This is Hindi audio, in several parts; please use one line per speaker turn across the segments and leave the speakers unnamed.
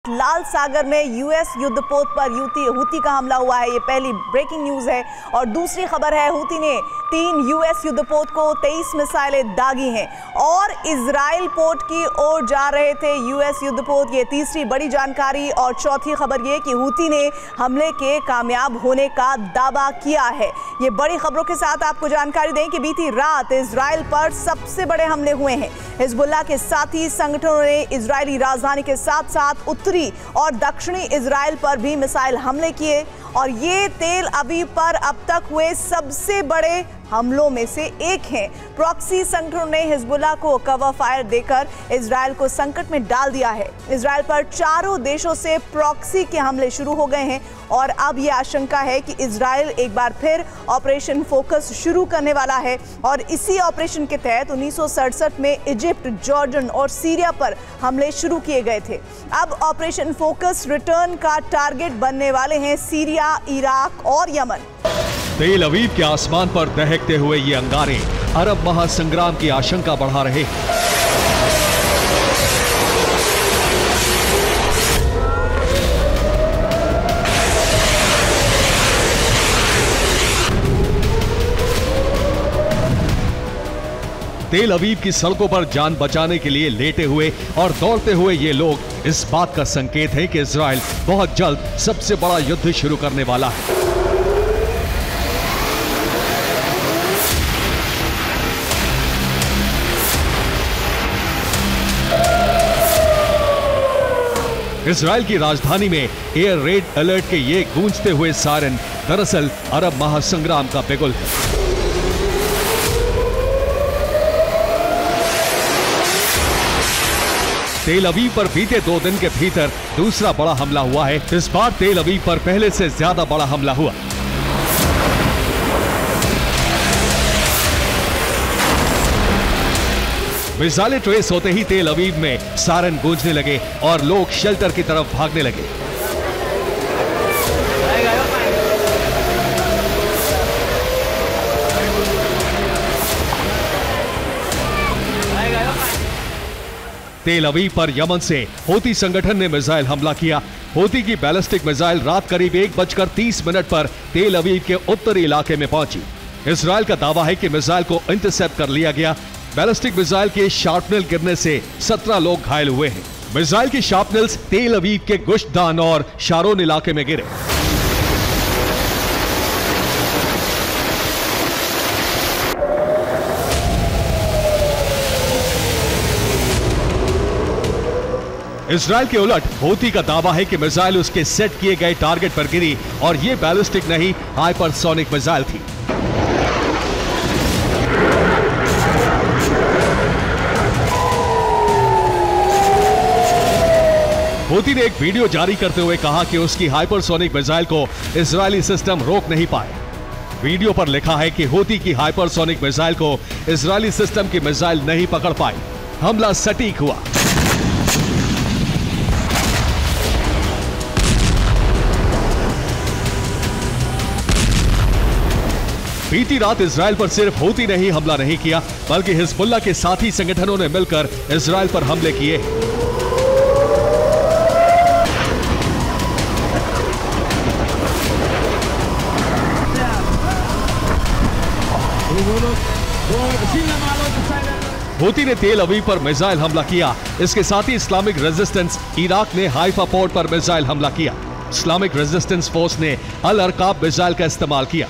लाल सागर में यूएस युद्धपोत पर हूती का हमला हुआ है। ये पहली ब्रेकिंग न्यूज है। और दूसरी खबर है, हूती ने 3 यूएस युद्धपोत को 23 मिसाइलें दागी हैं और इजराइल पोर्ट की ओर जा रहे थे यूएस युद्धपोत। ये तीसरी बड़ी जानकारी। और चौथी खबर ये कि हूती ने हमले के कामयाब होने का दावा किया है। ये बड़ी खबरों के साथ आपको जानकारी दें कि बीती रात इजराइल पर सबसे बड़े हमले हुए हैं। हिजबुल्लाह के साथी संगठनों ने इजरायली राजधानी के साथ साथ उत्तरी और दक्षिणी इजराइल पर भी मिसाइल हमले किए और ये तेल अवीव पर अब तक हुए सबसे बड़े हमलों में से एक हैं। प्रॉक्सी संगठनों ने हिजबुल्लाह को कवर फायर देकर इजराइल को संकट में डाल दिया है। इजराइल पर चारों देशों से प्रॉक्सी के हमले शुरू हो गए हैं और अब यह आशंका है कि इजराइल एक बार फिर ऑपरेशन फोकस शुरू करने वाला है। और इसी ऑपरेशन के तहत 1967 में इजिप्ट, जॉर्डन और सीरिया पर हमले शुरू किए गए थे। अब ऑपरेशन फोकस रिटर्न का टारगेट बनने वाले हैं सीरिया, इराक और यमन।
तेल अवीव के आसमान पर दहकते हुए ये अंगारे अरब महासंग्राम की आशंका बढ़ा रहे हैं। तेल अवीव की सड़कों पर जान बचाने के लिए लेटे हुए और दौड़ते हुए ये लोग इस बात का संकेत है कि इजराइल बहुत जल्द सबसे बड़ा युद्ध शुरू करने वाला है। इजराइल की राजधानी में एयर रेड अलर्ट के ये गूंजते हुए सायरन दरअसल अरब महासंग्राम का बिगुल है। तेल अवीव पर बीते 2 दिन के भीतर दूसरा बड़ा हमला हुआ है। इस बार तेल अवीव पर पहले से ज्यादा बड़ा हमला हुआ। मिसाइलें ट्रेस होते ही तेल अवीव में सायरन गूंजने लगे और लोग शेल्टर की तरफ भागने लगे। तेल अवीव पर यमन से हूती संगठन ने मिसाइल हमला किया। हूती की बैलिस्टिक मिसाइल रात करीब 1:30 पर तेल अवीव के उत्तरी इलाके में पहुंची। इजराइल का दावा है कि मिसाइल को इंटरसेप्ट कर लिया गया। बैलिस्टिक मिसाइल के शार्पनेल गिरने से 17 लोग घायल हुए हैं। मिसाइल की शार्पनेल्स तेल अवीव के गुश्तदान और शारोन इलाके में गिरे। इजराइल के उलट हूती का दावा है कि मिसाइल उसके सेट किए गए टारगेट पर गिरी और यह बैलिस्टिक नहीं, हाइपरसोनिक मिसाइल थी। हूती ने एक वीडियो जारी करते हुए कहा कि उसकी हाइपरसोनिक मिसाइल को इजरायली सिस्टम रोक नहीं पाए। वीडियो पर लिखा है कि हूती की हाइपरसोनिक मिसाइल को इजरायली सिस्टम की मिसाइल नहीं पकड़ पाई। हमला सटीक हुआ। बीती रात इजराइल पर सिर्फ हूती ने ही हमला नहीं किया, बल्कि हिजबुल्लाह के साथी संगठनों ने मिलकर इजराइल पर हमले किए। हूती ने तेल अवीव पर मिसाइल हमला किया। इसके साथ ही इस्लामिक रेजिस्टेंस इराक ने हाइफा पोर्ट पर मिसाइल हमला किया। इस्लामिक रेजिस्टेंस फोर्स ने अल अरकाब मिसाइल का इस्तेमाल किया।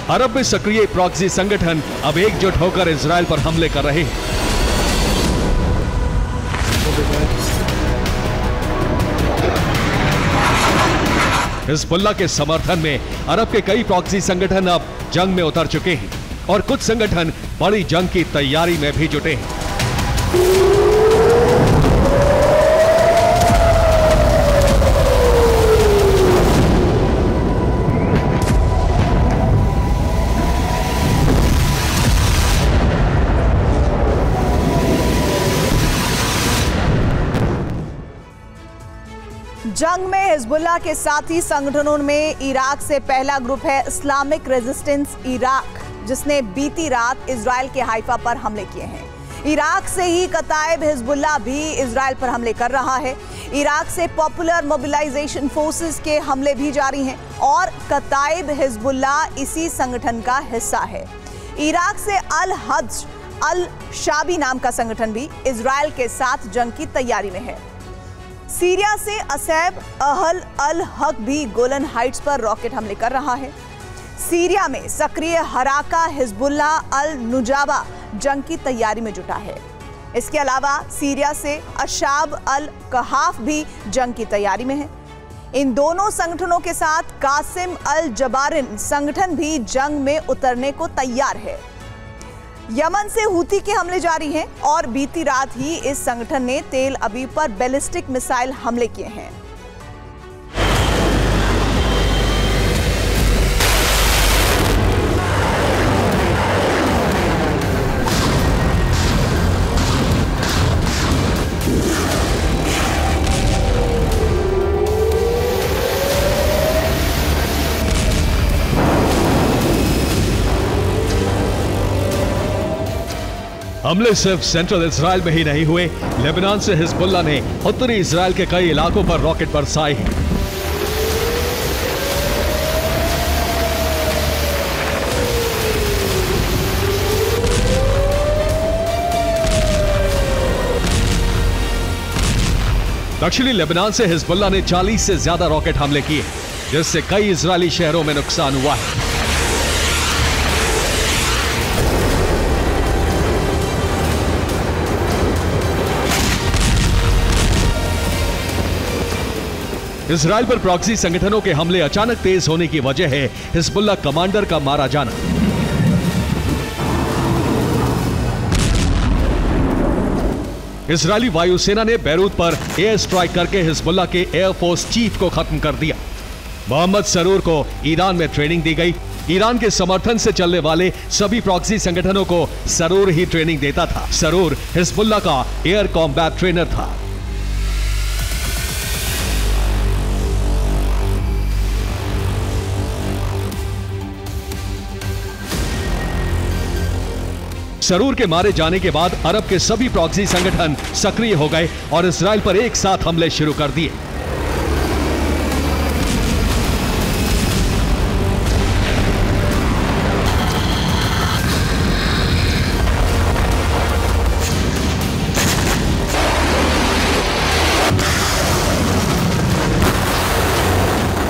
अरब में सक्रिय प्रॉक्सी संगठन अब एकजुट होकर इजराइल पर हमले कर रहे हैं। हिजबुल्लाह के समर्थन में अरब के कई प्रॉक्सी संगठन अब जंग में उतर चुके हैं और कुछ संगठन बड़ी जंग की तैयारी में भी जुटे हैं।
जंग में हिजबुल्लाह के साथी संगठनों में इराक से पहला ग्रुप है इस्लामिक रेजिस्टेंस इराक। जिसने बीती रात इजराइल के हाइफा पर हमले किए हैं। इराक से ही कताइब हिजबुल्लाह भी इजराइल पर हमले कर रहा है। इराक से पॉपुलर मोबिलाइजेशन फोर्सेस के हमले भी जारी हैं और कताइब हिजबुल्लाह इसी संगठन का हिस्सा है। इराक से अल हज अल शाबी नाम का संगठन भी इजराइल के साथ जंग की तैयारी में है। सीरिया से असैब अहल अल हक भी गोलन हाइट्स पर रॉकेट हमले कर रहा है। सीरिया में सक्रिय हराका हिजबुल्लाह अल नुजाबा जंग की तैयारी में जुटा है। इसके अलावा सीरिया से अशाब अल कहाफ भी जंग की तैयारी में है। इन दोनों संगठनों के साथ कासिम अल जबारिन संगठन भी जंग में उतरने को तैयार है। यमन से हूती के हमले जारी हैं और बीती रात ही इस संगठन ने तेल अवीव पर बैलिस्टिक मिसाइल हमले किए हैं।
हमले सिर्फ सेंट्रल इजराइल में ही नहीं हुए, लेबनान से हिजबुल्लाह ने उत्तरी इजराइल के कई इलाकों पर रॉकेट बरसाए हैं। दक्षिणी लेबनान से हिजबुल्लाह ने 40 से ज्यादा रॉकेट हमले किए, जिससे कई इजरायली शहरों में नुकसान हुआ है। इजराइल पर प्रॉक्सी संगठनों के हमले अचानक तेज होने की वजह है हिजबुल्लाह कमांडर का मारा जाना। इजरायली वायुसेना ने बैरूत पर एयर स्ट्राइक करके हिजबुल्लाह के एयरफोर्स चीफ को खत्म कर दिया। मोहम्मद सरूर को ईरान में ट्रेनिंग दी गई। ईरान के समर्थन से चलने वाले सभी प्रॉक्सी संगठनों को सरूर ही ट्रेनिंग देता था। सरूर हिजबुल्लाह का एयर कॉम्बैट ट्रेनर था। सरूर के मारे जाने के बाद अरब के सभी प्रॉक्सी संगठन सक्रिय हो गए और इजराइल पर एक साथ हमले शुरू कर दिए।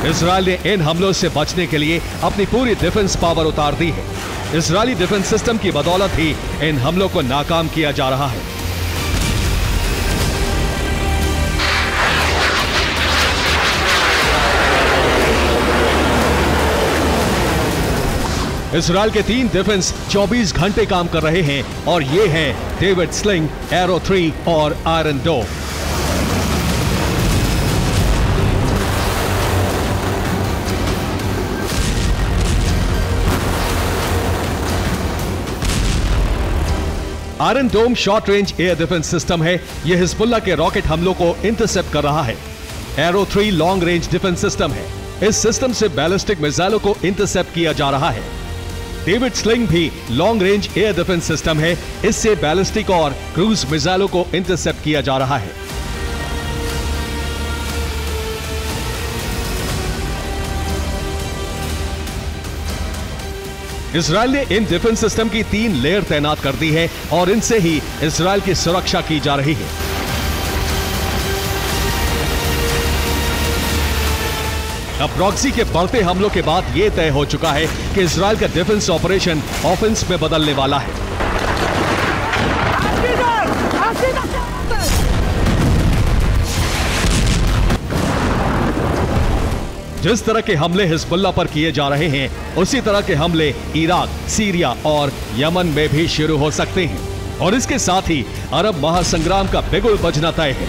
इजराइल ने इन हमलों से बचने के लिए अपनी पूरी डिफेंस पावर उतार दी है। इजरायली डिफेंस सिस्टम की बदौलत ही इन हमलों को नाकाम किया जा रहा है। इजराइल के 3 डिफेंस 24 घंटे काम कर रहे हैं और ये हैं डेविड स्लिंग, एरो 3 और iron dome. Iron dome short range air defence system है। यह हिजबुल्लाह के रॉकेट हमलों को इंटरसेप्ट कर रहा है। Arrow 3 long range defence system है। इस सिस्टम से बैलिस्टिक मिसाइलों को इंटरसेप्ट किया जा रहा है। डेविड स्लिंग भी long range air defence system है। इससे बैलिस्टिक और क्रूज मिसाइलों को इंटरसेप्ट किया जा रहा है। इजराइल ने इन डिफेंस सिस्टम की 3 लेयर तैनात कर दी है और इनसे ही इजराइल की सुरक्षा की जा रही है। अब प्रॉक्सी के बढ़ते हमलों के बाद यह तय हो चुका है कि इजराइल का डिफेंस ऑपरेशन ऑफेंस में बदलने वाला है। जिस तरह के हमले हिजबुल्लाह पर किए जा रहे हैं, उसी तरह के हमले इराक, सीरिया और यमन में भी शुरू हो सकते हैं और इसके साथ ही अरब महासंग्राम का बिगुल बजना तय है।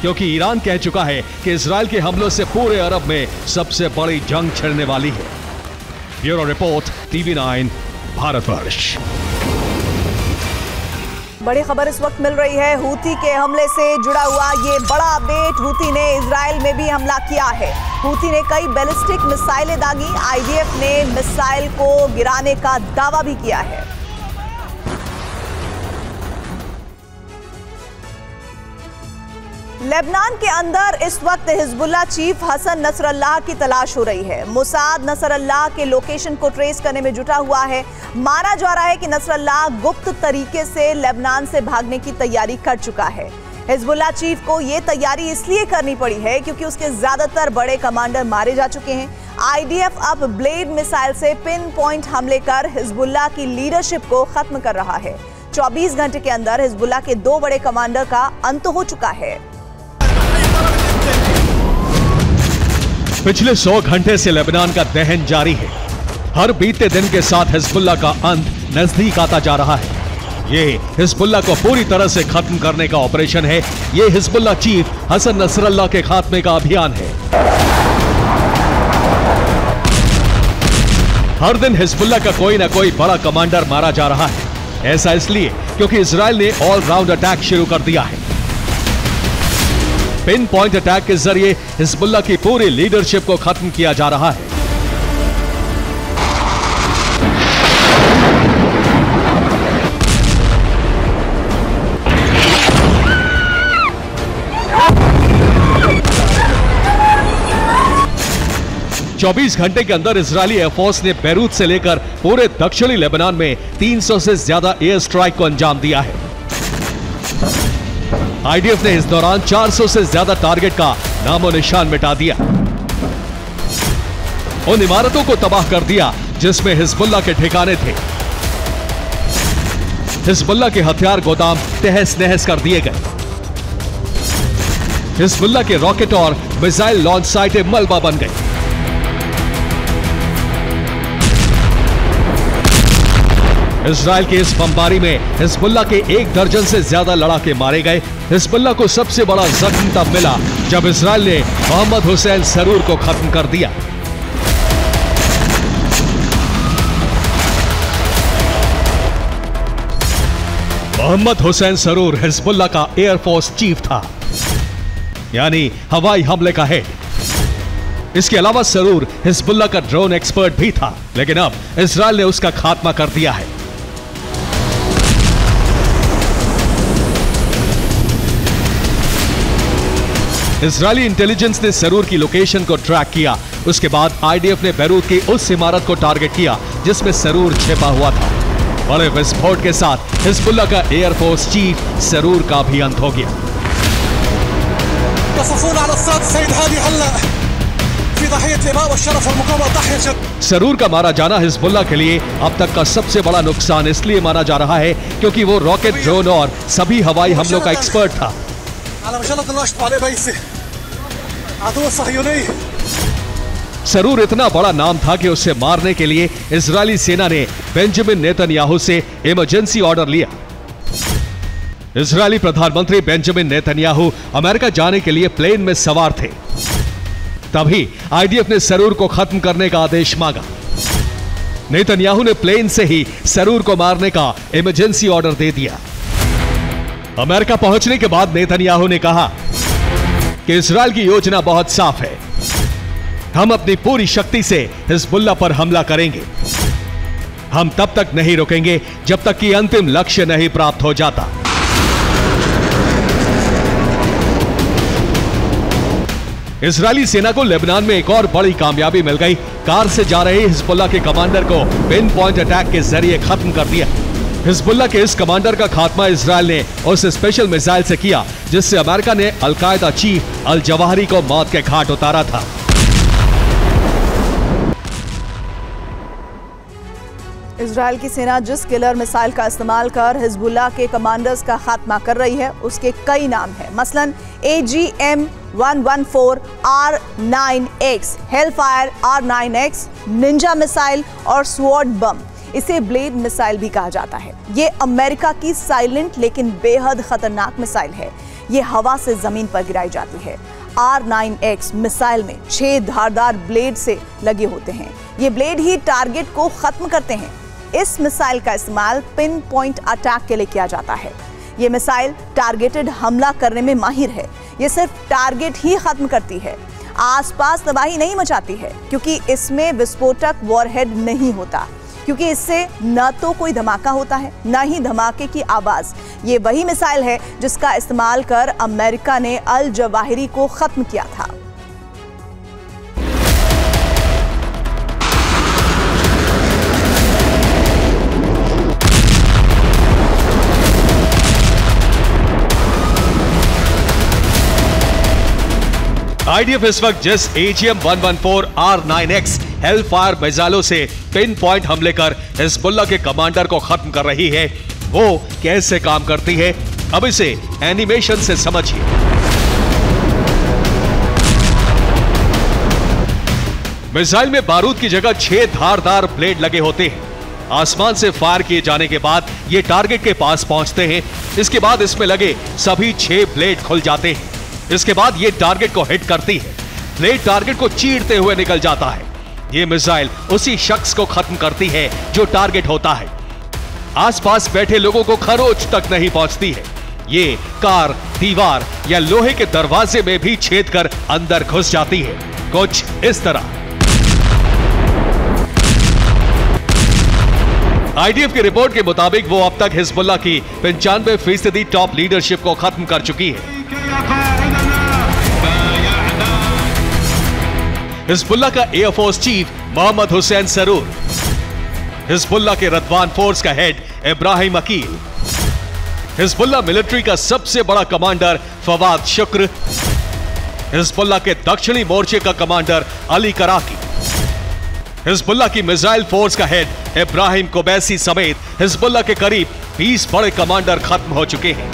क्योंकि ईरान कह चुका है कि इजराइल के हमलों से पूरे अरब में सबसे बड़ी जंग छिड़ने वाली है। Bureau report, TV9, Bharatvarsh.
बड़ी खबर इस वक्त मिल रही है हूती के हमले से जुड़ा हुआ ये बड़ा अपडेट। हूती ने इजराइल में भी हमला किया है। हूती ने कई बैलिस्टिक मिसाइलें दागी। आईडीएफ ने मिसाइल को गिराने का दावा भी किया है। लेबनान के अंदर इस वक्त हिजबुल्लाह चीफ हसन नसरल्लाह की तलाश हो रही है। मोसाद नसरल्लाह के लोकेशन को ट्रेस करने में जुटा हुआ है। माना जा रहा है कि नसरल्लाह गुप्त तरीके से लेबनान से भागने की तैयारी कर चुका है। हिजबुल्लाह चीफ को यह तैयारी इसलिए करनी पड़ी है क्योंकि उसके ज्यादातर बड़े कमांडर मारे जा चुके हैं। आईडीएफ अब ब्लेड मिसाइल से पिन पॉइंट हमले कर हिजबुल्लाह की लीडरशिप को खत्म कर रहा है। 24 घंटे के अंदर हिजबुल्लाह के 2 बड़े कमांडर का अंत हो चुका है।
पिछले 100 घंटे से लेबनान का दहन जारी है। हर बीते दिन के साथ हिजबुल्लाह का अंत नजदीक आता जा रहा है। ये हिजबुल्लाह को पूरी तरह से खत्म करने का ऑपरेशन है। ये हिजबुल्लाह चीफ हसन नसरल्लाह के खात्मे का अभियान है। हर दिन हिजबुल्लाह का कोई ना कोई बड़ा कमांडर मारा जा रहा है। ऐसा इसलिए क्योंकि इजराइल ने ऑल राउंड अटैक शुरू कर दिया है। पिन पॉइंट अटैक के जरिए हिजबुल्लाह की पूरी लीडरशिप को खत्म किया जा रहा है। चौबीस घंटे के अंदर इजरायली एयरफोर्स ने बैरूत से लेकर पूरे दक्षिणी लेबनान में 300 से ज्यादा एयर स्ट्राइक को अंजाम दिया है। आईडीएफ ने इस दौरान 400 से ज्यादा टारगेट का नामो निशान मिटा दिया। उन इमारतों को तबाह कर दिया जिसमें हिजबुल्लाह के ठिकाने थे। हिजबुल्लाह के हथियार गोदाम तहस नहस कर दिए गए। हिजबुल्लाह के रॉकेट और मिसाइल लॉन्च साइटें मलबा बन गई। इजराइल की इस बमबारी में हिजबुल्लाह के 1 दर्जन से ज्यादा लड़ाके मारे गए। हिजबुल्लाह को सबसे बड़ा जख्म तब मिला जब इजराइल ने मोहम्मद हुसैन सरूर को खत्म कर दिया। मोहम्मद हुसैन सरूर हिजबुल्लाह का एयरफोर्स चीफ था, यानी हवाई हमले का हेड। इसके अलावा सरूर हिजबुल्लाह का ड्रोन एक्सपर्ट भी था, लेकिन अब इजराइल ने उसका खात्मा कर दिया है। इजरायली इंटेलिजेंस ने सरूर की लोकेशन को ट्रैक किया। उसके बाद आईडीएफ ने बैरूत की उस इमारत को टारगेट किया जिसमें सरूर छिपा हुआ था। बड़े विस्फोट के साथ हिजबुल्लाह का एयरफोर्स चीफ सरूर का भी अंत हो गया। सरूर का मारा जाना हिजबुल्लाह के लिए अब तक का सबसे बड़ा नुकसान इसलिए माना जा रहा है क्योंकि वो रॉकेट, ड्रोन और सभी हवाई हमलों का एक्सपर्ट था। सरूर इतना बड़ा नाम था कि उसे मारने के लिए इजरायली सेना ने बेंजामिन नेतन्याहू से इमरजेंसी ऑर्डर लिया। इजरायली प्रधानमंत्री बेंजामिन नेतन्याहू अमेरिका जाने के लिए प्लेन में सवार थे। तभी आईडीएफ ने सरूर को खत्म करने का आदेश मांगा। नेतन्याहू ने प्लेन से ही सरूर को मारने का इमरजेंसी ऑर्डर दे दिया। अमेरिका पहुंचने के बाद नेतन्याहू ने कहा कि इजरायल की योजना बहुत साफ है। हम अपनी पूरी शक्ति से हिजबुल्लाह पर हमला करेंगे। हम तब तक नहीं रुकेंगे जब तक कि अंतिम लक्ष्य नहीं प्राप्त हो जाता। इजरायली सेना को लेबनान में एक और बड़ी कामयाबी मिल गई। कार से जा रहे हिजबुल्लाह के कमांडर को पिन पॉइंट अटैक के जरिए खत्म कर दिया। हिजबुल्लाह के इस कमांडर का खात्मा इजरायल ने उस स्पेशल मिसाइल से किया जिससे अमेरिका ने अल-कायदा चीफ अल जवाहिरी को मौत के घाट उतारा था।
इजरायल की सेना जिस किलर मिसाइल का इस्तेमाल कर हिजबुल्लाह के कमांडर्स का खात्मा कर रही है उसके कई नाम हैं। मसलन AGM-114 R9X, Hellfire R9X, Ninja missile और स्वॉर्ड बम। इसे ब्लेड मिसाइल भी कहा जाता है। ये अमेरिका की साइलेंट लेकिन बेहद खतरनाक मिसाइल है। ये हवा से जमीन पर गिराई जाती है। R9X मिसाइल में 6 धारदार ब्लेड से लगे होते हैं। ये ब्लेड ही टारगेट को खत्म करते हैं। इस मिसाइल का इस्तेमाल पिन पॉइंट अटैक के लिए किया जाता है। ये मिसाइल टारगेटेड हमला करने में माहिर है। ये सिर्फ टारगेट ही खत्म करती है, आसपास तबाही नहीं मचाती है, क्योंकि इसमें विस्फोटक वॉरहेड नहीं होता, क्योंकि इससे न तो कोई धमाका होता है न ही धमाके की आवाज। ये वही मिसाइल है जिसका इस्तेमाल कर अमेरिका ने अल जवाहिरी को खत्म किया था।
आईडीएफ इस वक्त जिस AGM-114R9X हेलफायर मिसाइलों से पिन पॉइंट हमले कर हिजबुल्लाह के कमांडर को खत्म कर रही है, वो कैसे काम करती है, अब इसे एनिमेशन से समझिए। मिसाइल में बारूद की जगह 6 धारदार ब्लेड लगे होते हैं। आसमान से फायर किए जाने के बाद ये टारगेट के पास पहुंचते हैं। इसके बाद इसमें लगे सभी 6 ब्लेड खुल जाते हैं। इसके बाद ये टारगेट को हिट करती है। ब्लेड टारगेट को चीरते हुए निकल जाता है। ये मिसाइल उसी शख्स को खत्म करती है जो टारगेट होता है। आसपास बैठे लोगों को खरोच तक नहीं पहुंचती है। ये कार, दीवार या लोहे के दरवाजे में भी छेद कर अंदर घुस जाती है, कुछ इस तरह। आईडीएफ की रिपोर्ट के मुताबिक वो अब तक हिजबुल्लाह की 95% टॉप लीडरशिप को खत्म कर चुकी है। हिजबुल्लाह का air force chief Mohammad Hussein Surour, Hezbollah के रदवान फोर्स का head Ibrahim Aqil, Hezbollah military का सबसे बड़ा कमांडर फवाद शुक्र, हिजबुल्लाह के दक्षिणी मोर्चे का कमांडर अली कराकी, हिजबुल्लाह की मिसाइल फोर्स का हेड इब्राहिम कुबैसी समेत हिजबुल्लाह के करीब 20 बड़े कमांडर खत्म हो चुके हैं।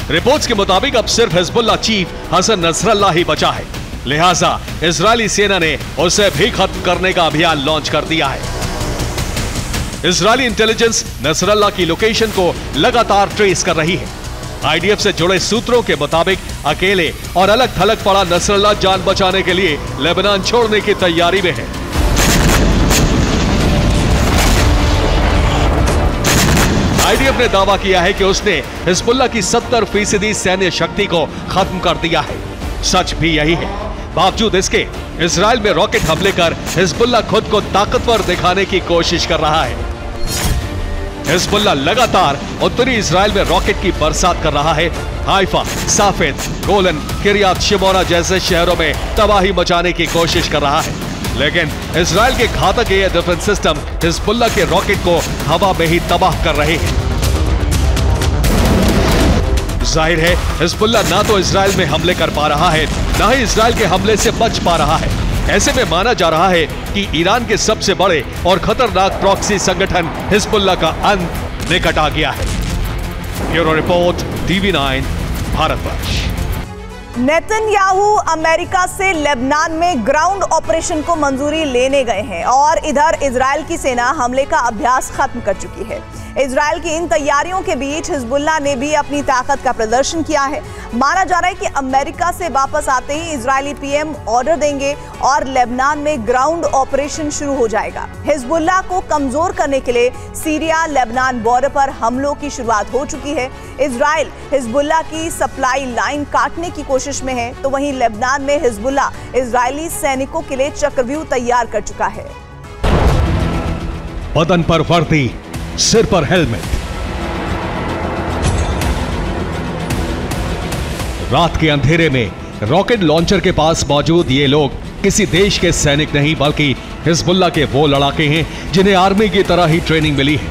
रिपोर्ट्स के मुताबिक अब सिर्फ हिजबुल्लाह चीफ हसन नसरल्लाह ही बचा है, लिहाजा इजरायली सेना ने उसे भी खत्म करने का अभियान लॉन्च कर दिया है। इजरायली इंटेलिजेंस नसरल्लाह की लोकेशन को लगातार ट्रेस कर रही है। आईडीएफ से जुड़े सूत्रों के मुताबिक अकेले और अलग थलग पड़ा नसरल्लाह जान बचाने के लिए लेबनान छोड़ने की तैयारी में है। आईडीएफ ने दावा किया है कि उसने हिजबुल्लाह की 70% सैन्य शक्ति को खत्म कर दिया है। सच भी यही है। बावजूद इसके इजराइल में रॉकेट हमले कर हिजबुल्लाह खुद को ताकतवर दिखाने की कोशिश कर रहा है। हिजबुल्लाह लगातार उत्तरी इजराइल में रॉकेट की बरसात कर रहा है। हाइफा, साफेद, गोलन, किरियात शिमोना जैसे शहरों में तबाही मचाने की कोशिश कर रहा है, लेकिन इजराइल के घातक एयर डिफेंस सिस्टम हिजबुल्लाह के रॉकेट को हवा में ही तबाह कर रहे हैं। जाहिर है हिजबुल्लाह ना तो इजराइल में हमले कर पा रहा है, ना ही इजराइल के हमले से बच पा रहा है। ऐसे में माना जा रहा है कि ईरान के सबसे बड़े और खतरनाक प्रॉक्सी संगठन हिजबुल्लाह का अंत निकट आ गया है। Bureau report, TV9, Bharatvarsh.
Netanyahu America से लेबनान में ग्राउंड ऑपरेशन को मंजूरी लेने गए हैं और इधर इजराइल की सेना हमले का अभ्यास खत्म कर चुकी है। इजराइल की इन तैयारियों के बीच हिजबुल्लाह ने भी अपनी ताकत का प्रदर्शन किया है। माना जा रहा है कि अमेरिका से वापस आते ही इजरायली पीएम ऑर्डर देंगे और लेबनान में ग्राउंड ऑपरेशन शुरू हो जाएगा। हिजबुल्लाह को कमजोर करने के लिए सीरिया लेबनान बॉर्डर पर हमलों की शुरुआत हो चुकी है। इजराइल हिजबुल्लाह की सप्लाई लाइन काटने की कोशिश में है, तो वहीं लेबनान में हिजबुल्लाह इजरायली सैनिकों के लिए चक्रव्यूह तैयार कर चुका है।
बदन पर वर्दी, सिर पर हेलमेट, रात के अंधेरे में रॉकेट लॉन्चर के पास मौजूद ये लोग किसी देश के सैनिक नहीं बल्कि हिजबुल्लाह के वो लड़ाके हैं जिन्हें आर्मी की तरह ही ट्रेनिंग मिली है।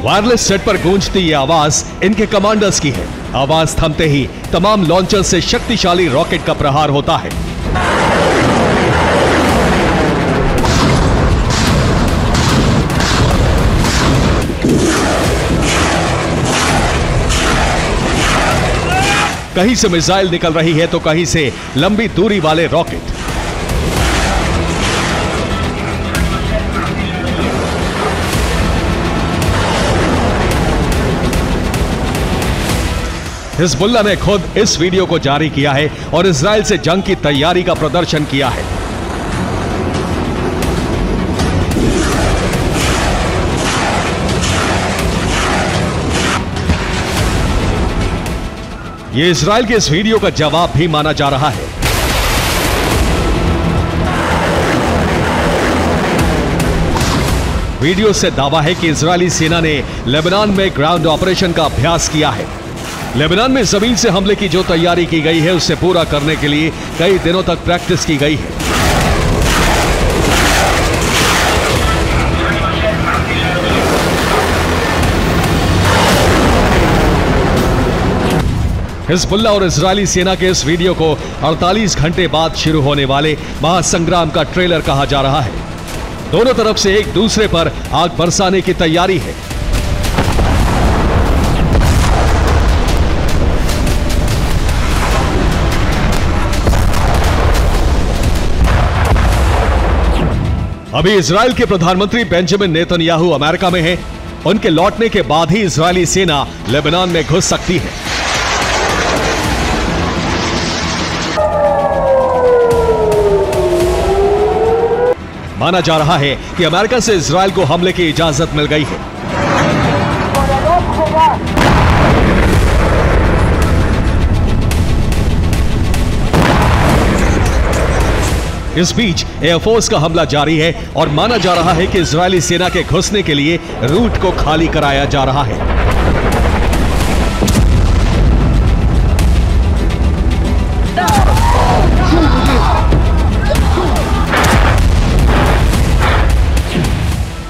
वायरलेस सेट पर गूंजती ये आवाज इनके कमांडर्स की है। आवाज थमते ही तमाम लॉन्चर से शक्तिशाली रॉकेट का प्रहार होता है। कहीं से मिसाइल निकल रही है तो कहीं से लंबी दूरी वाले रॉकेट। हिजबुल्लाह ने खुद इस वीडियो को जारी किया है और इजराइल से जंग की तैयारी का प्रदर्शन किया है। ये इजराइल के इस वीडियो का जवाब भी माना जा रहा है। वीडियो से दावा है कि इजरायली सेना ने लेबनान में ग्राउंड ऑपरेशन का अभ्यास किया है। लेबनान में जमीन से हमले की जो तैयारी की गई है उसे पूरा करने के लिए कई दिनों तक प्रैक्टिस की गई है। हिजबुल्लाह और इजरायली सेना के इस वीडियो को 48 घंटे बाद शुरू होने वाले महासंग्राम का ट्रेलर कहा जा रहा है। दोनों तरफ से एक दूसरे पर आग बरसाने की तैयारी है। अभी इजराइल के प्रधानमंत्री बेंजामिन नेतन्याहू अमेरिका में हैं। उनके लौटने के बाद ही इजरायली सेना लेबनान में घुस सकती है। माना जा रहा है कि अमेरिका से इजराइल को हमले की इजाजत मिल गई है। इस बीच एयरफोर्स का हमला जारी है और माना जा रहा है कि इजरायली सेना के घुसने के लिए रूट को खाली कराया जा रहा है।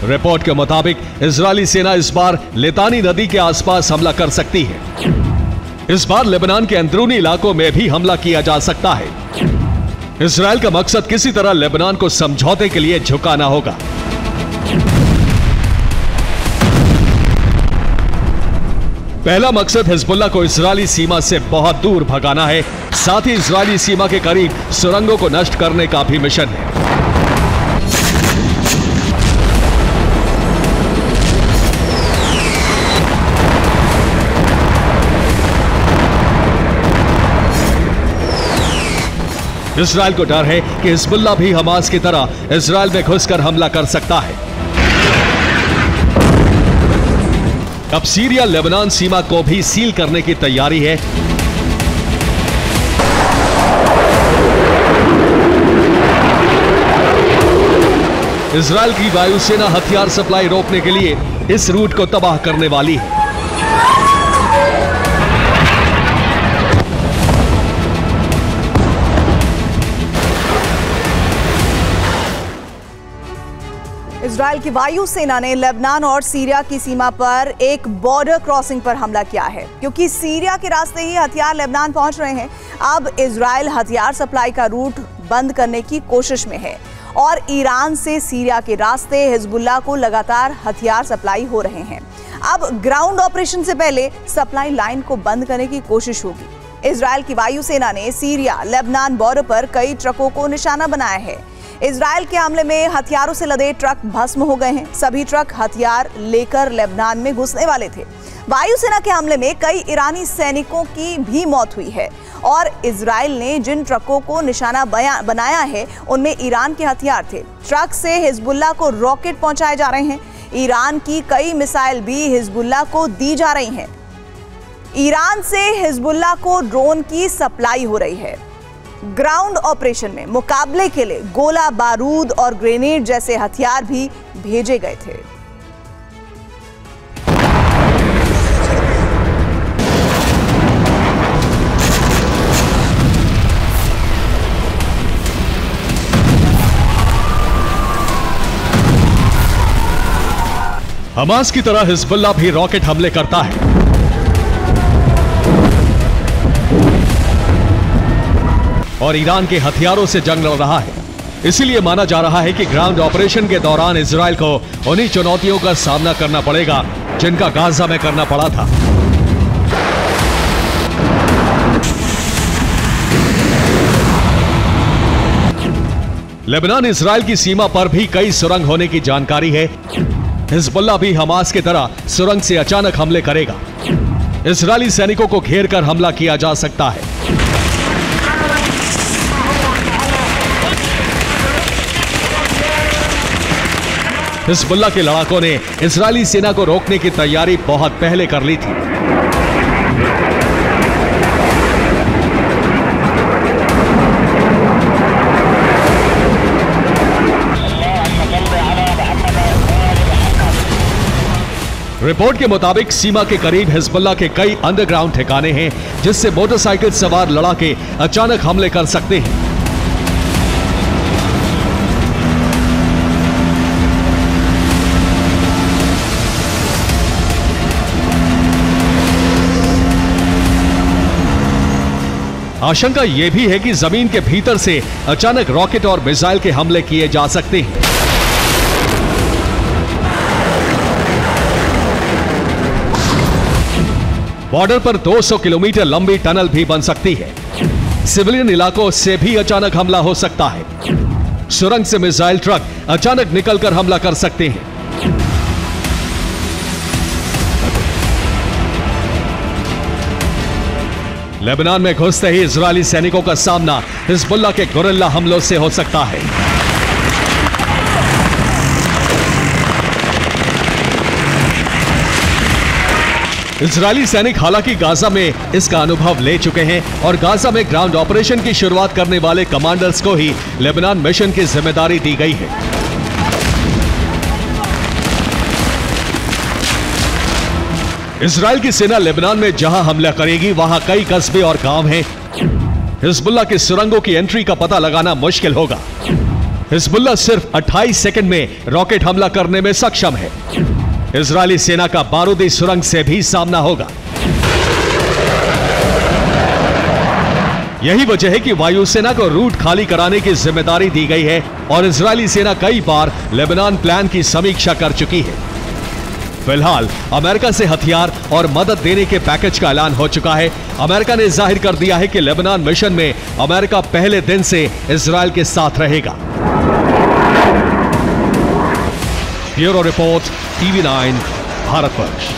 रिपोर्ट के मुताबिक इजरायली सेना इस बार लितानी नदी के आसपास हमला कर सकती है। इस बार लेबनान के अंदरूनी इलाकों में भी हमला किया जा सकता है। इजरायल का मकसद किसी तरह लेबनान को समझौते के लिए झुकाना होगा। पहला मकसद हिजबुल्लाह को इजरायली सीमा से बहुत दूर भगाना है। साथ ही इजरायली सीमा के करीब सुरंगों को नष्ट करने का भी मिशन है। इजरायल को डर है कि हिजबुल्लाह भी हमास की तरह इजरायल में घुसकर हमला कर सकता है। अब सीरिया लेबनान सीमा को भी सील करने की तैयारी है। इजरायल की वायुसेना हथियार सप्लाई रोकने के लिए इस रूट को तबाह करने वाली है।
इजरायल की वायुसेना ने लेबनान और सीरिया की सीमा पर एक बॉर्डर क्रॉसिंग पर हमला किया है। क्योंकि सीरिया के रास्ते ही हथियार लेबनान पहुंच रहे हैं, अब इजरायल हथियार सप्लाई का रूट बंद करने की कोशिश में है और ईरान से सीरिया के रास्ते हिजबुल्लाह को लगातार हथियार सप्लाई हो रहे हैं। अब ग्राउंड ऑपरेशन से पहले सप्लाई लाइन को बंद करने की कोशिश होगी। इजरायल की वायुसेना ने सीरिया लेबनान बॉर्डर पर कई ट्रकों को निशाना बनाया है। इजरायल के हमले में हथियारों से लदे ट्रक भस्म हो गए हैं। सभी ट्रक हथियार लेकर लेबनान में घुसने वाले थे। वायुसेना के हमले में कई ईरानी सैनिकों की भी मौत हुई है और इजरायल ने जिन ट्रकों को निशाना बनाया है उनमें ईरान के हथियार थे। ट्रक से हिजबुल्लाह को रॉकेट पहुंचाए जा रहे हैं। ईरान की कई मिसाइल भी हिजबुल्लाह को दी जा रही हैं। ईरान से हिजबुल्लाह को ड्रोन की सप्लाई हो रही है। ग्राउंड ऑपरेशन में मुकाबले के लिए गोला बारूद और ग्रेनेड जैसे हथियार भी भेजे गए थे।
हमास की तरह हिजबुल्लाह भी रॉकेट हमले करता है। और ईरान के हथियारों से जंग लड़ रहा है। इसीलिए माना जा रहा है कि ग्राउंड ऑपरेशन के दौरान इजरायल को उन्हीं चुनौतियों का सामना करना पड़ेगा जिनका गाजा में करना पड़ा था। लेबनान इजरायल की सीमा पर भी कई सुरंग होने की जानकारी है। हिजबुल्लाह भी हमास की तरह सुरंग से अचानक हमले करेगा। इजरायली सैनिकों को घेर कर हमला किया जा सकता है। हिजबुल्लाह के लड़ाकों ने इजरायली सेना को रोकने की तैयारी बहुत पहले कर ली थी। रिपोर्ट के मुताबिक सीमा के करीब हिजबुल्लाह के कई अंडरग्राउंड ठिकाने हैं जिससे मोटरसाइकिल सवार लड़ाके अचानक हमले कर सकते हैं। आशंका यह भी है कि जमीन के भीतर से अचानक रॉकेट और मिसाइल के हमले किए जा सकते हैं। बॉर्डर पर 200 किलोमीटर लंबी टनल भी बन सकती है। सिविलियन इलाकों से भी अचानक हमला हो सकता है। सुरंग से मिसाइल ट्रक अचानक निकलकर हमला कर सकते हैं। लेबनान में घुसते ही इजरायली सैनिकों का सामना हिजबुल्लाह के गुरिल्ला हमलों से हो सकता है। इजरायली सैनिक हालांकि गाजा में इसका अनुभव ले चुके हैं और गाजा में ग्राउंड ऑपरेशन की शुरुआत करने वाले कमांडर्स को ही लेबनान मिशन की जिम्मेदारी दी गई है। इजरायल की सेना लेबनान में जहां हमला करेगी वहां कई कस्बे और गांव हैं। हिजबुल्लाह की सुरंगों की एंट्री का पता लगाना मुश्किल होगा। हिजबुल्लाह सिर्फ 28 सेकंड में रॉकेट हमला करने में सक्षम है। इजरायली सेना का बारूदी सुरंग से भी सामना होगा। यही वजह है कि वायुसेना को रूट खाली कराने की जिम्मेदारी दी गई है और इजरायली सेना कई बार लेबनान प्लान की समीक्षा कर चुकी है। फिलहाल अमेरिका से हथियार और मदद देने के पैकेज का ऐलान हो चुका है। अमेरिका ने जाहिर कर दिया है कि लेबनान मिशन में अमेरिका पहले दिन से इजरायल के साथ रहेगा। Bureau report, TV9 Bharatvarsh.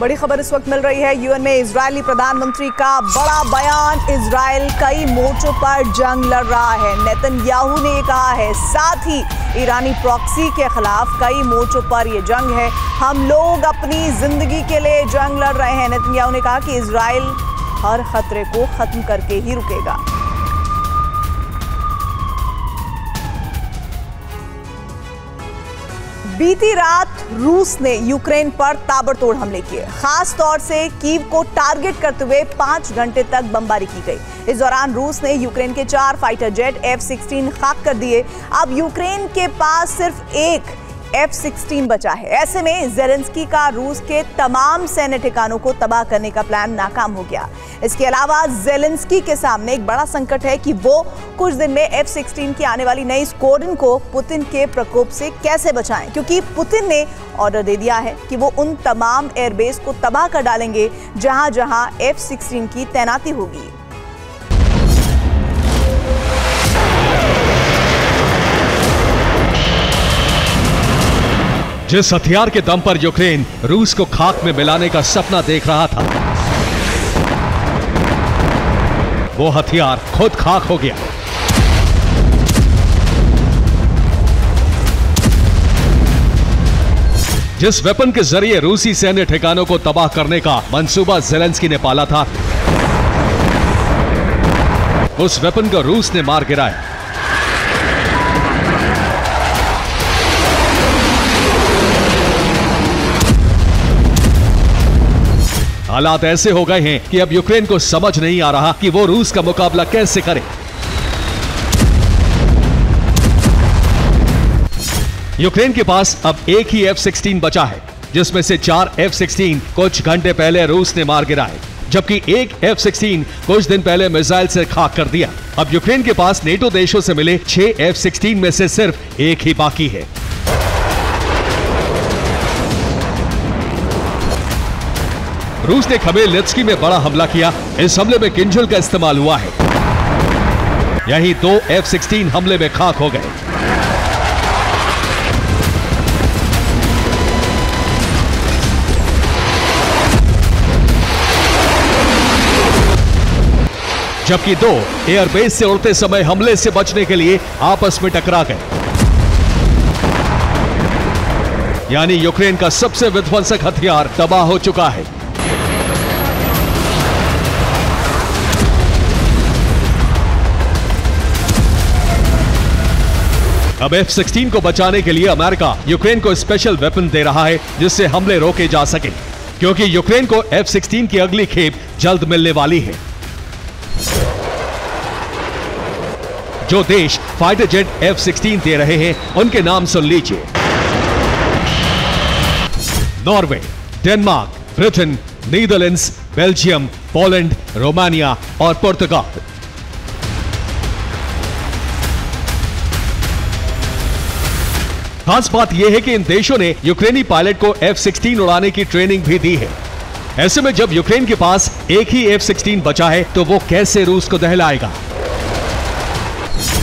बड़ी खबर इस वक्त मिल रही है। यूएन में इजरायली प्रधानमंत्री का बड़ा बयान। इजरायल कई मोर्चों पर जंग लड़ रहा है, नेतन्याहू ने ये कहा है। साथ ही ईरानी प्रॉक्सी के खिलाफ कई मोर्चों पर ये जंग है। हम लोग अपनी जिंदगी के लिए जंग लड़ रहे हैं। नेतन्याहू ने कहा कि इजरायल हर खतरे को खत्म करके ही रुकेगा। बीती रात रूस ने यूक्रेन पर ताबड़तोड़ हमले किए। खास तौर से कीव को टारगेट करते हुए 5 घंटे तक बमबारी की गई। इस दौरान रूस ने यूक्रेन के 4 फाइटर जेट F-16 खाक कर दिए। अब यूक्रेन के पास सिर्फ एक F-16 बचा है। ऐसे में ज़ेलेंस्की का रूस के तमाम सैन्य ठिकानों को तबाह करने का प्लान नाकाम हो गया। इसके अलावा ज़ेलेंस्की के सामने एक बड़ा संकट है कि वो कुछ दिन में F-16 की आने वाली नई स्क्वाड्रन को पुतिन के प्रकोप से कैसे बचाएं, क्योंकि पुतिन ने ऑर्डर दे दिया है कि वो उन तमाम एयरबेस को तबाह कर डालेंगे जहां जहां F-16 की तैनाती होगी।
जिस हथियार के दम पर यूक्रेन रूस को खाक में मिलाने का सपना देख रहा था, वो हथियार खुद खाक हो गया। जिस वेपन के जरिए रूसी सैन्य ठिकानों को तबाह करने का मंसूबा ज़ेलेंस्की ने पाला था, उस वेपन को रूस ने मार गिराया। हालात ऐसे हो गए हैं कि अब यूक्रेन को समझ नहीं आ रहा कि वो रूस का मुकाबला कैसे करे। यूक्रेन के पास अब एक ही F-16 बचा है, जिसमें से 4 F-16 कुछ घंटे पहले रूस ने मार गिराए, जबकि एक F-16 कुछ दिन पहले मिसाइल से खाक कर दिया। अब यूक्रेन के पास नेटो देशों से मिले 6 F-16 में से सिर्फ एक ही बाकी है। रूस ने खमेलनित्स्की में बड़ा हमला किया। इस हमले में किंजल का इस्तेमाल हुआ है। यही 2 F-16 हमले में खाक हो गए। जबकि 2 एयरबेस से उड़ते समय हमले से बचने के लिए आपस में टकरा गए। यानी यूक्रेन का सबसे विध्वंसक हथियार तबाह हो चुका है। अब F-16 को बचाने के लिए अमेरिका यूक्रेन को स्पेशल वेपन दे रहा है जिससे हमले रोके जा सके, क्योंकि यूक्रेन को F-16 की अगली खेप जल्द मिलने वाली है। जो देश फाइटर जेट F-16 दे रहे हैं उनके नाम सुन लीजिए: Norway, Denmark, Britain, Netherlands, Belgium, Poland, Romania और पुर्तगाल। खास बात यह है कि इन देशों ने यूक्रेनी पायलट को F-16 उड़ाने की ट्रेनिंग भी दी है। ऐसे में जब यूक्रेन के पास एक ही F-16 बचा है तो वो कैसे रूस को दहलाएगा।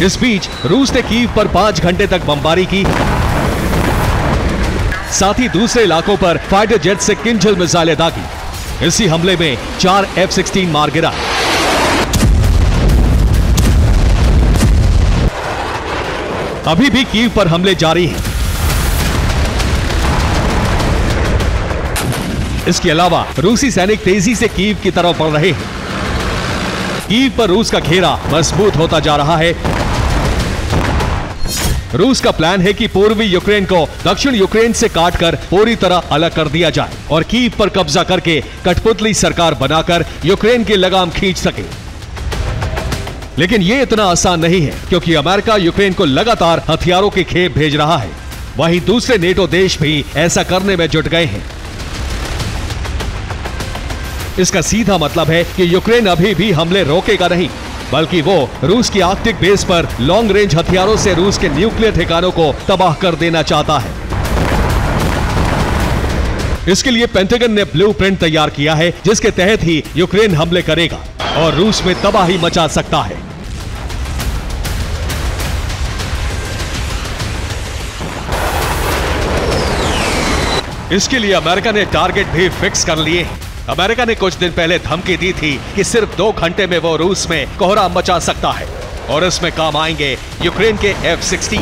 इस बीच रूस ने कीव पर 5 घंटे तक बमबारी की, साथ ही दूसरे इलाकों पर फाइटर जेट से किंजल मिसाइलें दागी। इसी हमले में 4 F-16 मार गिरा। अभी भी कीव पर हमले जारी हैं। इसके अलावा रूसी सैनिक तेजी से कीव की तरफ बढ़ रहे हैं। कीव पर रूस का घेरा मजबूत होता जा रहा है। रूस का प्लान है कि पूर्वी यूक्रेन को दक्षिण यूक्रेन से काटकर पूरी तरह अलग कर दिया जाए और कीव पर कब्जा करके कठपुतली सरकार बनाकर यूक्रेन की लगाम खींच सके। लेकिन यह इतना आसान नहीं है, क्योंकि अमेरिका यूक्रेन को लगातार हथियारों की खेप भेज रहा है। वहीं दूसरे नेटो देश भी ऐसा करने में जुट गए हैं। इसका सीधा मतलब है कि यूक्रेन अभी भी हमले रोकेगा नहीं, बल्कि वो रूस की आर्कटिक बेस पर लॉन्ग रेंज हथियारों से रूस के न्यूक्लियर ठिकानों को तबाह कर देना चाहता है। इसके लिए पेंटागन ने ब्लूप्रिंट तैयार किया है, जिसके तहत ही यूक्रेन हमले करेगा और रूस में तबाही मचा सकता है। इसके लिए अमेरिका ने टारगेट भी फिक्स कर लिए हैं। अमेरिका ने कुछ दिन पहले धमकी दी थी कि सिर्फ 2 घंटे में वो रूस में कोहराम मचा सकता है और इसमें काम आएंगे यूक्रेन के F-16।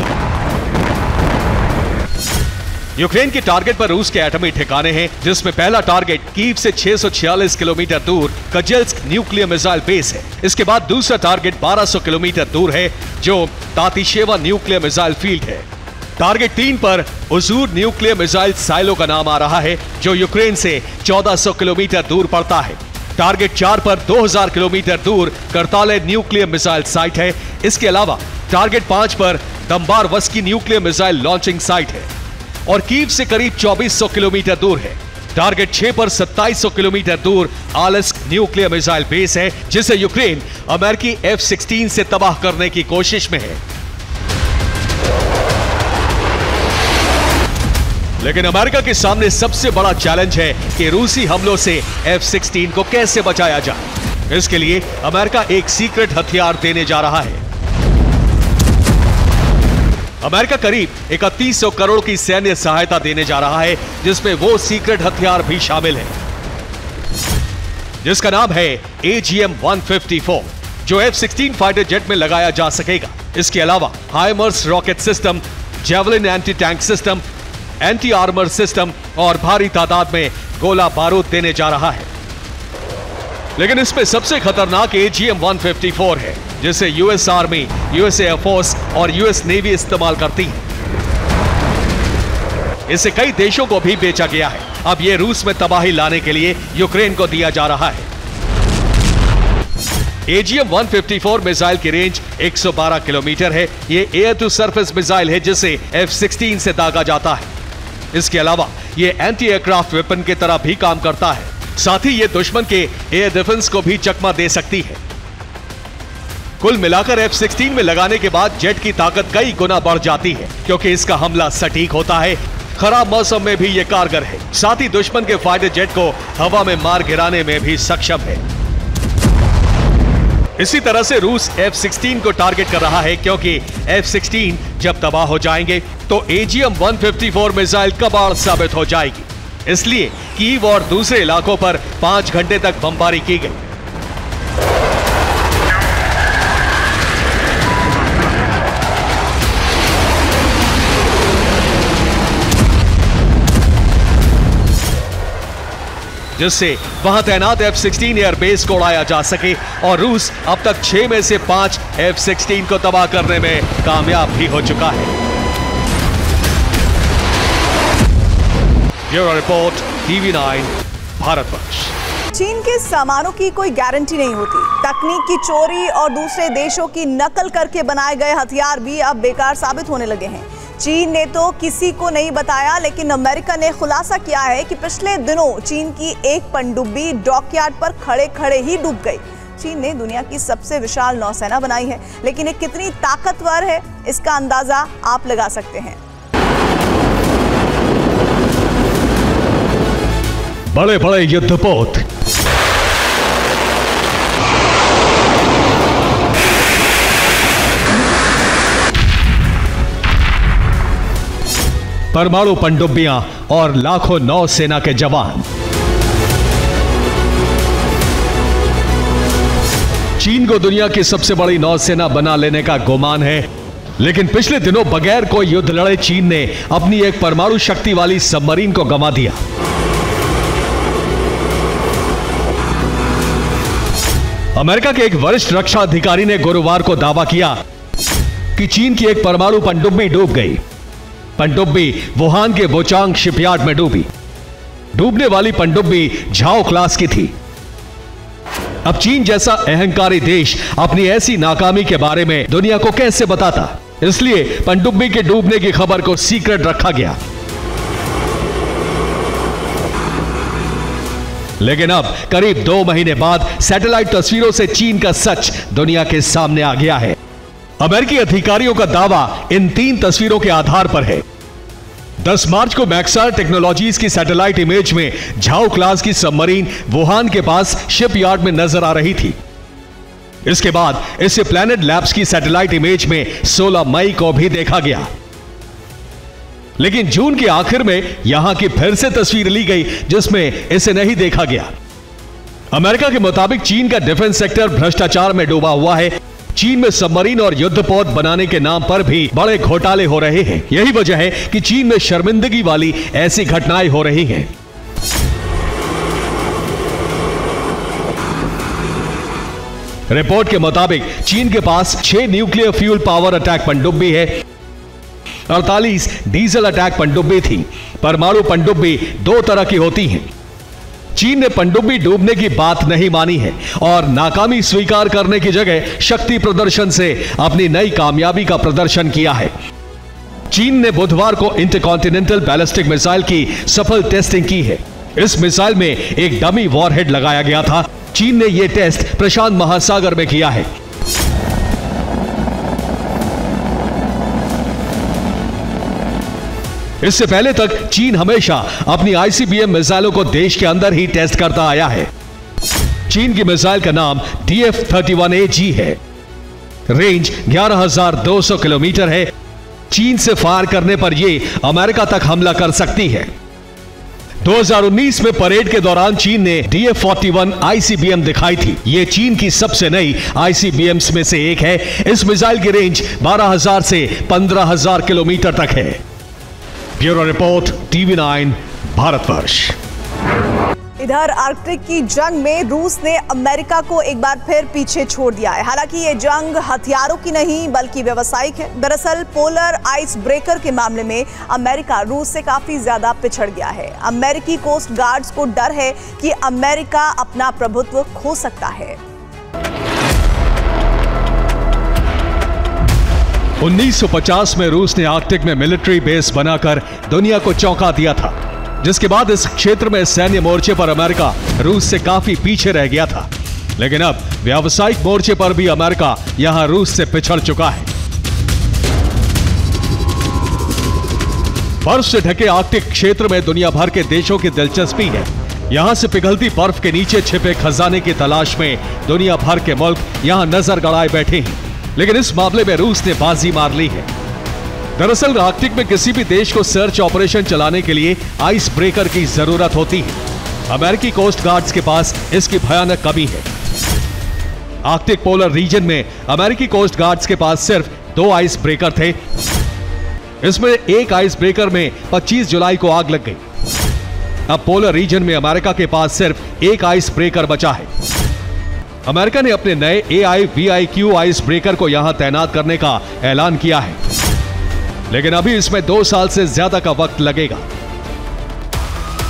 यूक्रेन के टारगेट पर रूस के एटमी ठिकाने हैं, जिसमें पहला टारगेट कीव से 646 किलोमीटर दूर कजेल्स्क न्यूक्लियर मिसाइल बेस है। इसके बाद दूसरा टारगेट 1200 किलोमीटर दूर है, जो तातीशेवा न्यूक्लियर मिसाइल फील्ड है। टारगेट 3 पर उजूर न्यूक्लियर मिसाइल साइलो का नाम आ रहा है, जो यूक्रेन से 1400 किलोमीटर दूर पड़ता है। टारगेट 4 पर 2000 किलोमीटर दूर करताले न्यूक्लियर मिसाइल साइट है। इसके अलावा टारगेट 5 पर दम्बारवस्की न्यूक्लियर मिसाइल लॉन्चिंग साइट है और कीव से करीब 2400 किलोमीटर दूर है। टारगेट 6 पर 2700 किलोमीटर दूर आलस्क न्यूक्लियर मिसाइल बेस है, जिसे यूक्रेन अमेरिकी F-16 से तबाह करने की कोशिश में है। लेकिन अमेरिका के सामने सबसे बड़ा चैलेंज है कि रूसी हमलों से F-16 को कैसे बचाया जाए। इसके लिए अमेरिका एक सीक्रेट हथियार देने जा रहा है। अमेरिका करीब 3100 करोड़ की सैन्य सहायता देने जा रहा है, जिसमें वो सीक्रेट हथियार भी शामिल है, जिसका नाम है AGM-154, जो F-16 फाइटर जेट में लगाया जा सकेगा। इसके अलावा HIMARS rocket system, javelin anti tank system, anti armour system और भारी तादाद में गोला बारूद देने जा रहा है। लेकिन इसमें सबसे खतरनाक AGM-154 है, जिसे यूएस आर्मी, यूएस एयरफोर्स और यूएस नेवी इस्तेमाल करती है। इसे कई देशों को भी बेचा गया है। अब यह रूस में तबाही लाने के लिए यूक्रेन को दिया जा रहा है। AGM-154 मिसाइल की रेंज 112 किलोमीटर है। यह एयर टू सरफेस मिसाइल है, जिसे F-16 से दागा जाता है। इसके अलावा यह एंटी एयरक्राफ्ट वेपन की तरह भी काम करता है। साथ ही यह दुश्मन के एयर डिफेंस को भी चकमा दे सकती है। कुल मिलाकर F-16 में लगाने के बाद जेट की ताकत कई गुना बढ़ जाती है, क्योंकि इसका हमला सटीक होता है। खराब मौसम में भी यह कारगर है। साथ ही दुश्मन के फाइटर जेट को हवा में मार गिराने में भी सक्षम है। इसी तरह से रूस F-16 को टारगेट कर रहा है, क्योंकि F-16 जब तबाह हो जाएंगे तो AGM-154 मिसाइल कबाड़ साबित हो जाएगी। इसलिए कीव और दूसरे इलाकों पर 5 घंटे तक बमबारी की गई। जिससे वहां तैनात F-16 एयरबेस को उड़ाया जा सके और रूस अब तक 6 में से 5 F-16 को तबाह करने में कामयाब भी हो चुका है। Bureau report, TV9 Bharatvarsh.
चीन के सामानों की कोई गारंटी नहीं होती। तकनीक की चोरी और दूसरे देशों की नकल करके बनाए गए हथियार भी अब बेकार साबित होने लगे हैं। चीन ने तो किसी को नहीं बताया, लेकिन अमेरिका ने खुलासा किया है कि पिछले दिनों चीन की एक पनडुब्बी डॉकयार्ड पर खड़े खड़े ही डूब गई। चीन ने दुनिया की सबसे विशाल नौसेना बनाई है, लेकिन ये कितनी ताकतवर है इसका अंदाजा आप लगा सकते हैं।
बड़े बड़े युद्धपोत, परमाणु पनडुब्बियां और लाखों नौसेना के जवान। चीन को दुनिया की सबसे बड़ी नौसेना बना लेने का गुमान है, लेकिन पिछले दिनों बगैर कोई युद्ध लड़े चीन ने अपनी एक परमाणु शक्ति वाली सबमरीन को गंवा दिया। अमेरिका के एक वरिष्ठ रक्षा अधिकारी ने गुरुवार को दावा किया कि चीन की एक परमाणु पनडुब्बी डूब गई। पनडुब्बी वुहान के बोचांग शिपयार्ड में डूबी। डूबने वाली पनडुब्बी झाओ क्लास की थी। अब चीन जैसा अहंकारी देश अपनी ऐसी नाकामी के बारे में दुनिया को कैसे बताता? इसलिए पनडुब्बी के डूबने की खबर को सीक्रेट रखा गया। लेकिन अब करीब 2 महीने बाद सैटेलाइट तस्वीरों से चीन का सच दुनिया के सामने आ गया है। अमेरिकी अधिकारियों का दावा इन 3 तस्वीरों के आधार पर है। 10 मार्च को मैक्सार टेक्नोलॉजीज की सैटेलाइट इमेज में झाओ क्लास की सबमरीन वुहान के पास शिपयार्ड में नजर आ रही थी। इसके बाद इसे प्लैनेट लैब्स की सैटेलाइट इमेज में 16 मई को भी देखा गया। लेकिन जून के आखिर में यहां की फिर से तस्वीर ली गई, जिसमें इसे नहीं देखा गया। अमेरिका के मुताबिक चीन का डिफेंस सेक्टर भ्रष्टाचार में डूबा हुआ है। चीन में सबमरीन और युद्धपोत बनाने के नाम पर भी बड़े घोटाले हो रहे हैं। यही वजह है कि चीन में शर्मिंदगी वाली ऐसी घटनाएं हो रही हैं। रिपोर्ट के मुताबिक चीन के पास 6 न्यूक्लियर फ्यूल पावर अटैक पनडुब्बी है, 48 डीजल अटैक पनडुब्बी थी। परमाणु पनडुब्बी 2 तरह की होती हैं। चीन ने पनडुब्बी डूबने की बात नहीं मानी है और नाकामी स्वीकार करने की जगह शक्ति प्रदर्शन से अपनी नई कामयाबी का प्रदर्शन किया है। चीन ने बुधवार को इंटरकॉन्टिनेंटल बैलिस्टिक मिसाइल की सफल टेस्टिंग की है। इस मिसाइल में एक डमी वॉरहेड लगाया गया था। चीन ने यह टेस्ट प्रशांत महासागर में किया है। इससे पहले तक चीन हमेशा अपनी ICBM मिसाइलों को देश के अंदर ही टेस्ट करता आया है। चीन की मिसाइल का नाम DF-31AG है। रेंज 11,200 किलोमीटर है। चीन से फायर करने पर यह अमेरिका तक हमला कर सकती है। 2019 में परेड के दौरान चीन ने DF-41 ICBM दिखाई थी। यह चीन की सबसे नई ICBMs में से एक है। इस मिसाइल की रेंज 12,000 से 15,000 किलोमीटर तक है। Bureau report, TV9 Bharatvarsh.
इधर आर्कटिक की जंग में रूस ने अमेरिका को एक बार फिर पीछे छोड़ दिया है। हालांकि ये जंग हथियारों की नहीं बल्कि व्यावसायिक है। दरअसल पोलर आइस ब्रेकर के मामले में अमेरिका रूस से काफी ज्यादा पिछड़ गया है। अमेरिकी कोस्ट गार्ड्स को डर है कि अमेरिका अपना प्रभुत्व खो सकता है।
1950 में रूस ने आर्कटिक में मिलिट्री बेस बनाकर दुनिया को चौंका दिया था, जिसके बाद इस क्षेत्र में सैन्य मोर्चे पर अमेरिका रूस से काफी पीछे रह गया था। लेकिन अब व्यावसायिक मोर्चे पर भी अमेरिका यहां रूस से पिछड़ चुका है। बर्फ से ढके आर्कटिक क्षेत्र में दुनिया भर के देशों की दिलचस्पी है। यहां से पिघलती बर्फ के नीचे छिपे खजाने की तलाश में दुनिया भर के मुल्क यहां नजर गड़ाए बैठे हैं। लेकिन इस मामले में रूस ने बाजी मार ली है। दरअसल आर्कटिक में किसी भी देश को सर्च ऑपरेशन चलाने के लिए आइस ब्रेकर की जरूरत होती है। अमेरिकी कोस्ट गार्ड्स के पास इसकी भयानक कमी है। आर्कटिक पोलर रीजन में अमेरिकी कोस्ट गार्ड्स के पास सिर्फ 2 आइस ब्रेकर थे। इसमें एक आइस ब्रेकर में 25 जुलाई को आग लग गई। अब पोलर रीजन में अमेरिका के पास सिर्फ एक आइस ब्रेकर बचा है। अमेरिका ने अपने नए AIVIQ आइस ब्रेकर को यहां तैनात करने का ऐलान किया है, लेकिन अभी इसमें 2 साल से ज्यादा का वक्त लगेगा।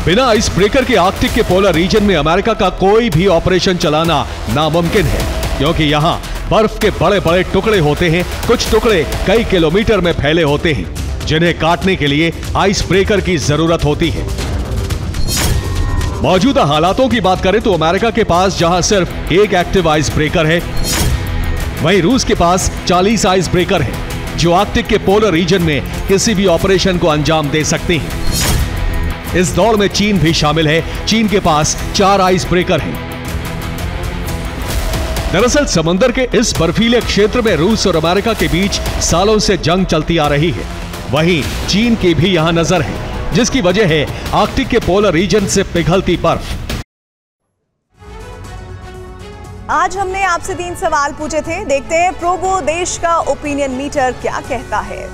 बिना आइस ब्रेकर के आर्कटिक के पोलर रीजन में अमेरिका का कोई भी ऑपरेशन चलाना नामुमकिन है, क्योंकि यहाँ बर्फ के बड़े बड़े टुकड़े होते हैं। कुछ टुकड़े कई किलोमीटर में फैले होते हैं, जिन्हें काटने के लिए आइस ब्रेकर की जरूरत होती है। मौजूदा हालातों की बात करें तो अमेरिका के पास जहां सिर्फ एक एक्टिव आइस ब्रेकर है, वहीं रूस के पास 40 आइस ब्रेकर है, जो आर्कटिक के पोलर रीजन में किसी भी ऑपरेशन को अंजाम दे सकते हैं। इस दौड़ में चीन भी शामिल है। चीन के पास 4 आइस ब्रेकर हैं। दरअसल समंदर के इस बर्फीले क्षेत्र में रूस और अमेरिका के बीच सालों से जंग चलती आ रही है। वहीं चीन की भी यहां नजर है, जिसकी वजह है आर्कटिक के पोलर रीजन से पिघलती बर्फ।
आज हमने आपसे 3 सवाल पूछे थे। देखते हैं प्रोबो देश का ओपिनियन मीटर क्या कहता है।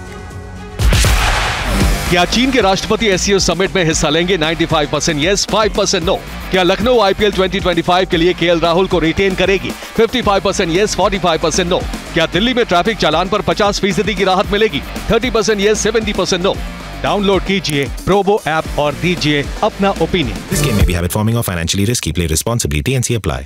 क्या चीन के राष्ट्रपति एससीओ समिट में हिस्सा लेंगे? 95% यस, 5% नो। क्या लखनऊ आईपीएल 2025 के लिए केएल राहुल को रिटेन करेगी? 55% यस, 45% नो। क्या दिल्ली में ट्रैफिक चालान पर 50% की राहत मिलेगी? 30% यस, 70% नो। डाउनलोड कीजिए प्रोबो ऐप और दीजिए अपना opinion.
This game may be habit forming or financially risky. Play responsibly. TNC apply.